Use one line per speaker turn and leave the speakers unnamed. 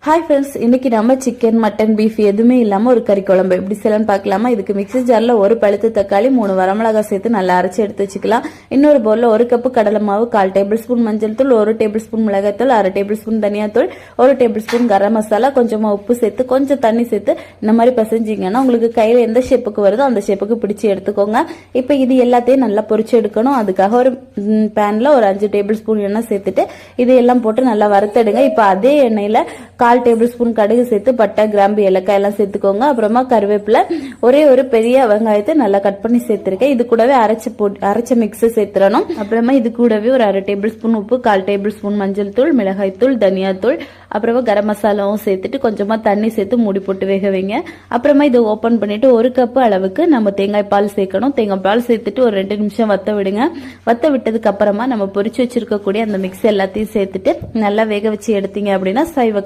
Hi friends, இன்னைக்கு நம்ம chicken mutton beef எதுவுமே இல்லாம ஒரு கறி குழம்பு எப்படி செய்யலாம்னு பார்க்கலாமா. இதுக்கு மிக்ஸி ஜார்ல ஒரு பழுத்து தக்காளி 3 வரமிளகாய் சேர்த்து நல்லா அரைச்சி எடுத்து வச்சுக்கலாம். இன்னொரு பவுல்ல 1 கப்பு கடலை மாவு, 1/4 டேபிள் ஸ்பூன் மஞ்சள் தூள், 1 டேபிள் ஸ்பூன் மிளகாய் தூள், 1/2 டேபிள் ஸ்பூன் தனியாத்தூள், 1 டேபிள் ஸ்பூன் கரம் மசாலா, கொஞ்சமா உப்பு சேர்த்து கொஞ்சம் தண்ணி சேர்த்து இந்த மாதிரி பிசைஞ்சிங்கன்னா உங்களுக்கு கையில எந்த ஷேப்புக்கு வருதோ அந்த ஷேப்புக்கு பிடிச்சி எடுத்துக்கோங்க. இப்போ இது எல்லாத்தையும் நல்லா பொரிச்சு எடுக்கணும். அதுக்காக ஒரு பேன்ல ஒரு 5 டேபிள் ஸ்பூன் எண்ணெய் சேர்த்துட்டு இதையெல்லாம் போட்டு நல்லா வறுத்தெடுங்க. இப்போ அதே எண்ணெயில 1/4 டேபிள் ஸ்பூன் கடுகு சேர்த்து பட்டை, கிராம்பு, ஏலக்காய் எல்லாம் சேர்த்துக்கோங்க. அப்புறமா கருவேப்பிலை, ஒரே ஒரு பெரிய வெங்காயத்தை நல்லா கட் பண்ணி சேர்த்திருக்கேன். இது கூடவே அரைச்ச மிக்ஸ் சேர்த்துடணும். அப்புறமா இது கூடவே ஒரு 1/2 டேபிள் ஸ்பூன் உப்பு, 1/4 டேபிள் ஸ்பூன் மஞ்சள் தூள், மிளகாய் தூள், தனியாத்தூள், அப்புறமா கரம் மசாலாவும் சேர்த்துட்டு கொஞ்சமா தண்ணி சேர்த்து மூடி போட்டு வேக வைங்க. அப்புறமா இதை ஓபன் பண்ணிட்டு 1 கப் அளவுக்கு நம்ம தேங்காய் பால் சேர்க்கணும். தேங்காய் பால் சேர்த்துட்டு ஒரு 2 நிமிஷம் வத்த விடுங்க. வத்த விட்டதுக்கு அப்புறமா நம்ம பொரிச்சு வச்சிருக்கக்கூடிய அந்த மிக்ஸ் எல்லாத்தையும் சேர்த்துட்டு நல்லா வேக வச்சு எடுத்தீங்க அப்படின்னா சைவ